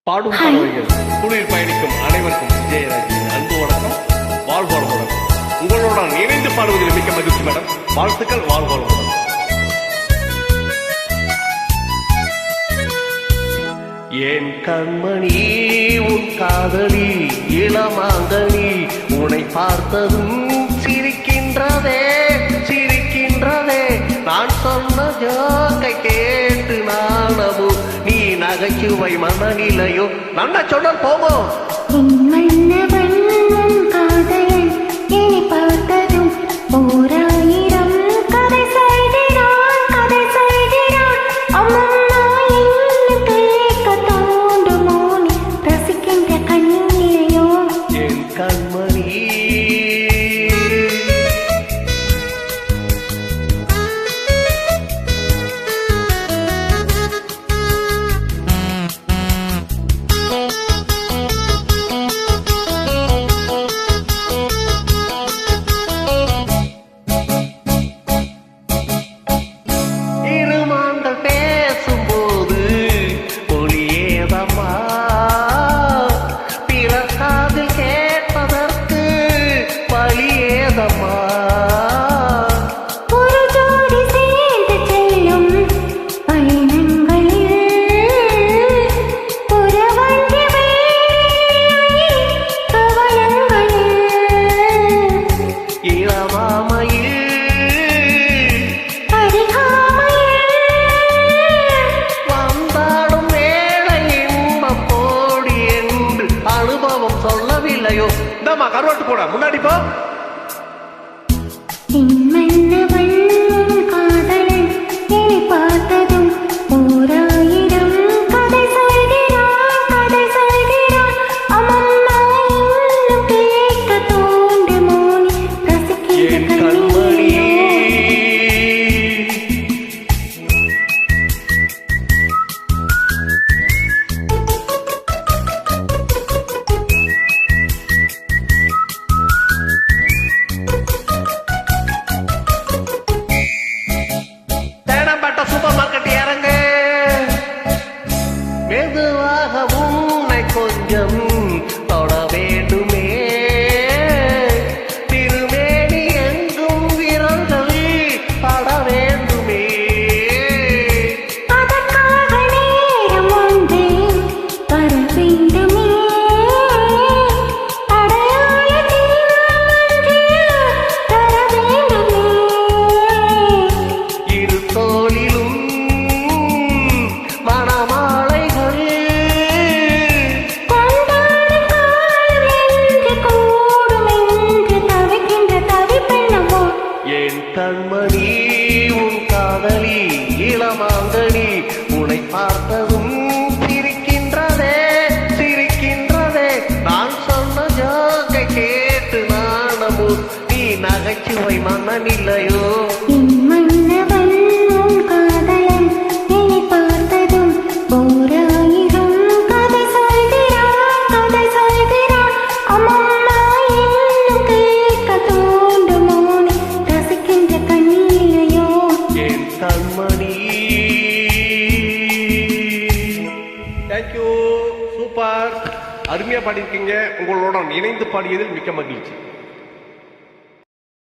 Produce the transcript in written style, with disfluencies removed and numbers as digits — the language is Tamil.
பாடும் பறவைகள் குளிர் பயணிக்கும் அனைவருக்கும் விஜயராஜின் அன்பு வணக்கம். வாழ்வாளமுடன் உங்களுடன் இணைந்து பாடுவதில் மிக்க மகிழ்ச்சி மேடம். வாழ்த்துக்கள். வாழ்வாளமுடன். என் கண்மணி உன் காதலி இளமாங்கனி உன்னை பார்த்ததும் சிரிக்கின்றதே சிரிக்கின்றதே. நான் சொன்ன ஜோக்கை கேட்டு நானவும் நீ நகைச்சுவை மனநிலையோ நன்ன சொன்னால் போமோ. காதலன் என்னை பார்த்ததும் ஓராயிரம் கதை செய்கிறான் கதை செய்கிறான். அம்மம்மா என்ன கேட்க தோண்டுமோ நீ ரசிக்கின்ற கண்ணிலையோ. என் கண்மணி சொல்லவில்லையோ. இந்தம்மா கருவாட்டு போட முன்னாடி போ. காதலன் என்னை பார்த்ததும் ஓராயிரம் கதை சொல்கிறான் கதை சொல்கிறான். அம்மம்மா இன்னும் கேட்க தோண்டுமோ நீ ரசிக்கின்ற கண்ணிலையோ. சூப்பர் மார்க்கெட் இறங்க மெதுவாக உன்னை கொஞ்சம் தொட வேண்டுமே. திருமேனி எங்கும் விரல்கள் பட வேண்டுமே. அதற்காக நேரம் ஒன்றே வர வேண்டுமே. தர வேண்டுமே. இரு தோளிலும் கண்மணி உன் காதலி இளமாங்கனி உன்னை பார்த்ததும் சிரிக்கின்றதே சிரிக்கின்றதே. நான் சொன்ன ஜோக்கை கேட்டு நானமும் நீ நகைச்சுவை மன்னனில்லையோ. காதலன் என்னை பார்த்ததும் ஓராயிரம் கதை சொல்கிறான் கதை சொல்கிறான். அம்மம்மா இன்னும் கேட்க தோண்டுமோ நீ ரசிக்கின்ற கண்ணிலையோ. என் கண்மணி. தேங்க்யூ. சூப்பர். அருமையா பாடியிருக்கீங்க. உங்களுடன் இணைந்து பாடியதில் மிக்க மகிழ்ச்சி.